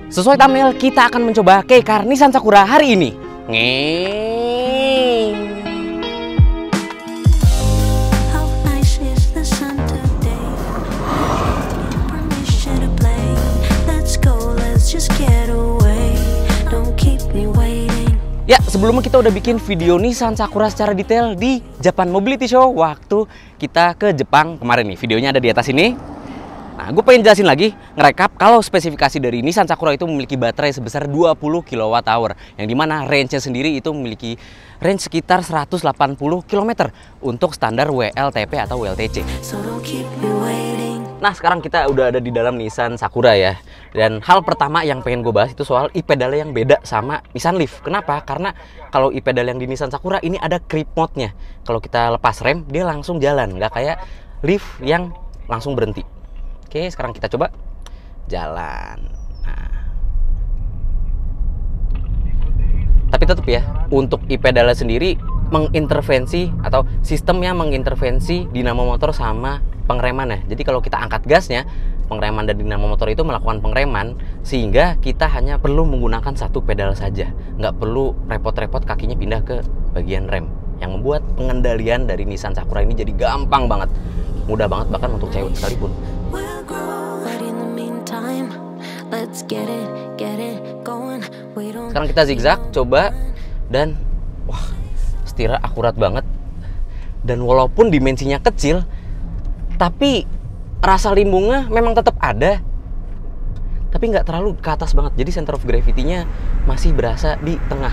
Sesuai thumbnail, kita akan mencoba K-Car Nissan Sakura hari ini. Ya, sebelumnya kita udah bikin video Nissan Sakura secara detail di Japan Mobility Show waktu kita ke Jepang kemarin nih. Videonya ada di atas ini. Nah, gue pengen jelasin lagi, ngerekap kalau spesifikasi dari Nissan Sakura itu memiliki baterai sebesar 20 kWh. Yang dimana range-nya sendiri itu memiliki range sekitar 180 km untuk standar WLTP atau WLTC. Nah, sekarang kita udah ada di dalam Nissan Sakura ya. Dan hal pertama yang pengen gue bahas itu soal e-pedal yang beda sama Nissan Leaf. Kenapa? Karena kalau e-pedal yang di Nissan Sakura ini ada grip mode-nya. Kalau kita lepas rem, dia langsung jalan. Nggak kayak Leaf yang langsung berhenti. Oke, sekarang kita coba jalan. Nah. Tapi tetap ya, untuk e-pedal sendiri mengintervensi atau sistemnya mengintervensi dinamo motor sama pengeremannya. Jadi kalau kita angkat gasnya, pengereman dan dinamo motor itu melakukan pengereman sehingga kita hanya perlu menggunakan satu pedal saja. Nggak perlu repot-repot kakinya pindah ke bagian rem. Yang membuat pengendalian dari Nissan Sakura ini jadi gampang banget. Mudah banget bahkan untuk cewek sekalipun. Sekarang kita zigzag, coba. Dan wah, setirnya akurat banget. Dan walaupun dimensinya kecil, tapi rasa limbungnya memang tetap ada. Tapi nggak terlalu ke atas banget. Jadi center of gravity-nya masih berasa di tengah.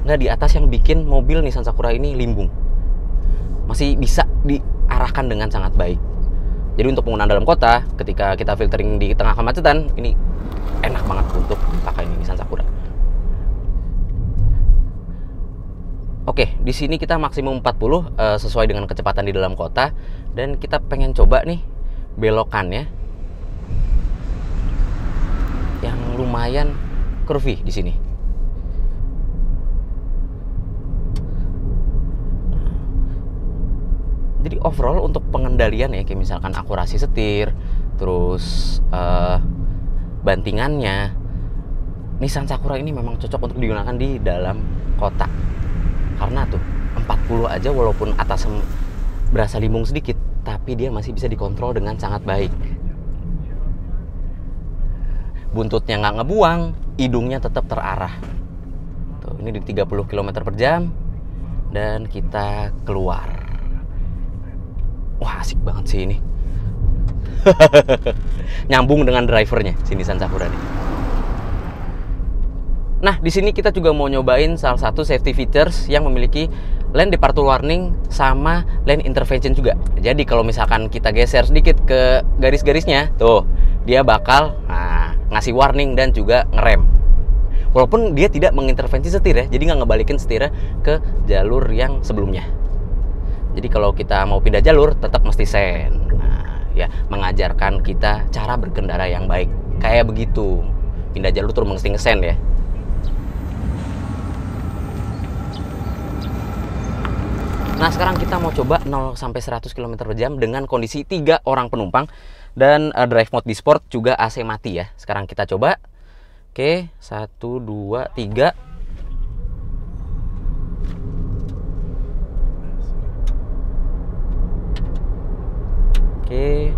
Nggak di atas yang bikin mobil Nissan Sakura ini limbung. Masih bisa diarahkan dengan sangat baik. Jadi untuk penggunaan dalam kota, ketika kita filtering di tengah kemacetan, ini enak banget untuk dipakai Nissan Sakura. Oke, di sini kita maksimum 40 sesuai dengan kecepatan di dalam kota. Dan kita pengen coba nih belokannya yang lumayan curvy di sini. Jadi overall untuk pengendalian ya, kayak misalkan akurasi setir, terus bantingannya, Nissan Sakura ini memang cocok untuk digunakan di dalam kota. Karena tuh 40 aja walaupun atas berasa limbung sedikit, tapi dia masih bisa dikontrol dengan sangat baik. Buntutnya nggak ngebuang, hidungnya tetap terarah. Tuh, ini di 30 km per jam dan kita keluar. Wah, asik banget sih ini. Nyambung dengan drivernya si Nissan Sakura nih. Nah, di sini kita juga mau nyobain salah satu safety features yang memiliki lane departure warning sama lane intervention juga. Jadi kalau misalkan kita geser sedikit ke garis-garisnya, tuh dia bakal ngasih warning dan juga ngerem. Walaupun dia tidak mengintervensi setir ya, jadi nggak ngebalikin setirnya ke jalur yang sebelumnya. Jadi kalau kita mau pindah jalur tetap mesti sen. Nah, ya mengajarkan kita cara berkendara yang baik. Kayak begitu. Pindah jalur terus mesti ngesen ya. Nah, sekarang kita mau coba 0 sampai 100 km per jam dengan kondisi 3 orang penumpang dan drive mode di sport juga AC mati ya. Sekarang kita coba. Oke, 1 2 3. Oke.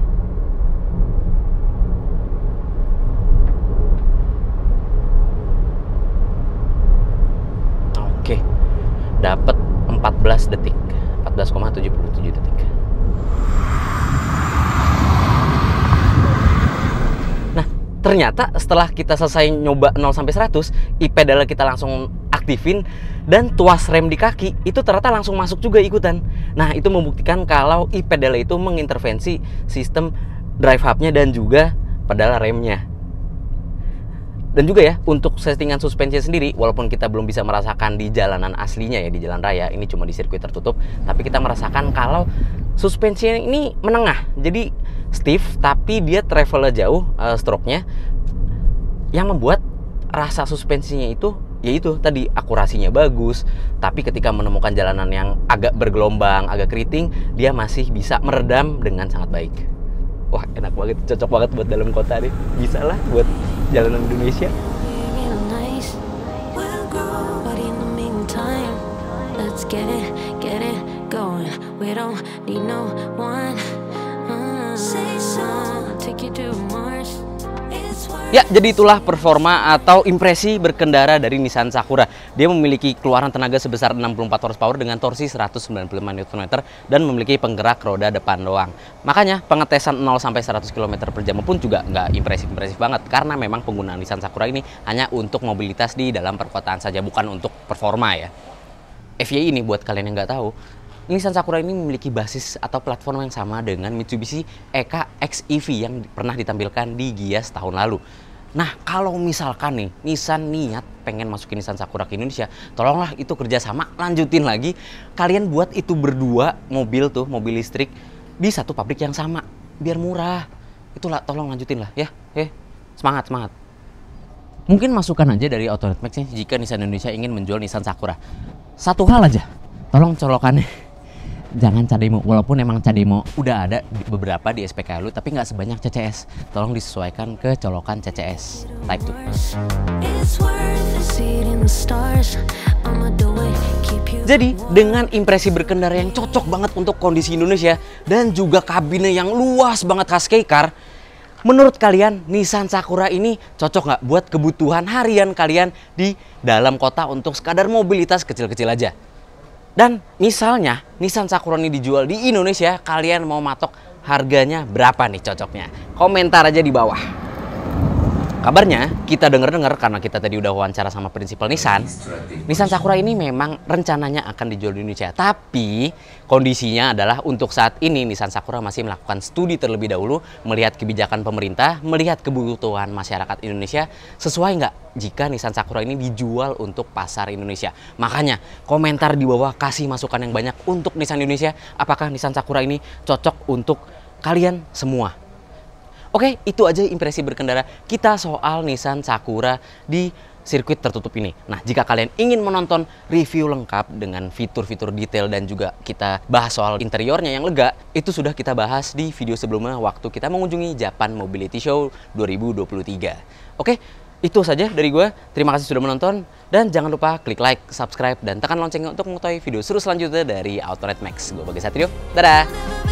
Oke. Dapat 14 detik. 14,77 detik. Nah, ternyata setelah kita selesai nyoba 0 sampai 100, e-pedal kita langsung aktifin dan tuas rem di kaki itu ternyata langsung masuk juga ikutan. Nah, itu membuktikan kalau e-pedal itu mengintervensi sistem drive hub-nya dan juga pedal remnya. Dan juga ya, untuk settingan suspensi sendiri, walaupun kita belum bisa merasakan di jalanan aslinya ya, di jalan raya, ini cuma di sirkuit tertutup, tapi kita merasakan kalau suspensinya ini menengah. Jadi stiff, tapi dia travelnya jauh stroke-nya, yang membuat rasa suspensinya itu, yaitu tadi akurasinya bagus, tapi ketika menemukan jalanan yang agak bergelombang, agak keriting, dia masih bisa meredam dengan sangat baik. Wah, enak banget, cocok banget buat dalam kota nih. Bisa lah buat jalanan Indonesia. Ya, jadi itulah performa atau impresi berkendara dari Nissan Sakura. Dia memiliki keluaran tenaga sebesar 64 horsepower dengan torsi 195 Nm dan memiliki penggerak roda depan doang. Makanya pengetesan 0-100 km per jam pun juga nggak impresif-impresif banget, karena memang penggunaan Nissan Sakura ini hanya untuk mobilitas di dalam perkotaan saja, bukan untuk performa ya. FYI ini buat kalian yang nggak tahu, Nissan Sakura ini memiliki basis atau platform yang sama dengan Mitsubishi EK-XEV yang pernah ditampilkan di Gias tahun lalu. Nah, kalau misalkan nih Nissan niat pengen masukin Nissan Sakura ke Indonesia, tolonglah itu kerjasama, lanjutin lagi. Kalian buat itu berdua mobil tuh, mobil listrik di satu pabrik yang sama, biar murah. Itulah, tolong lanjutin lah ya. Semangat, semangat. Mungkin masukan aja dari Autonet Max nih, jika Nissan Indonesia ingin menjual Nissan Sakura. Satu hal aja, tolong colokannya jangan Cademo, walaupun emang Cademo udah ada beberapa di SPKLU, tapi nggak sebanyak CCS. Tolong disesuaikan ke colokan CCS Type 2. Jadi dengan impresi berkendara yang cocok banget untuk kondisi Indonesia dan juga kabinnya yang luas banget khas K-Car, menurut kalian Nissan Sakura ini cocok nggak buat kebutuhan harian kalian di dalam kota untuk sekadar mobilitas kecil-kecil aja? Dan misalnya Nissan Sakura ini dijual di Indonesia, kalian mau matok harganya berapa nih cocoknya? Komentar aja di bawah. Kabarnya kita dengar-dengar, karena kita tadi udah wawancara sama prinsipal Nissan Sakura ini memang rencananya akan dijual di Indonesia. Tapi kondisinya adalah untuk saat ini Nissan Sakura masih melakukan studi terlebih dahulu, melihat kebijakan pemerintah, melihat kebutuhan masyarakat Indonesia, sesuai nggak jika Nissan Sakura ini dijual untuk pasar Indonesia. Makanya komentar di bawah, kasih masukan yang banyak untuk Nissan Indonesia. Apakah Nissan Sakura ini cocok untuk kalian semua? Oke, itu aja impresi berkendara kita soal Nissan Sakura di sirkuit tertutup ini. Nah, jika kalian ingin menonton review lengkap dengan fitur-fitur detail dan juga kita bahas soal interiornya yang lega, itu sudah kita bahas di video sebelumnya waktu kita mengunjungi Japan Mobility Show 2023. Oke, itu saja dari gue. Terima kasih sudah menonton dan jangan lupa klik like, subscribe, dan tekan loncengnya untuk mengetahui video seru selanjutnya dari Autonet Max. Gue Bagas Satrio. Dadah!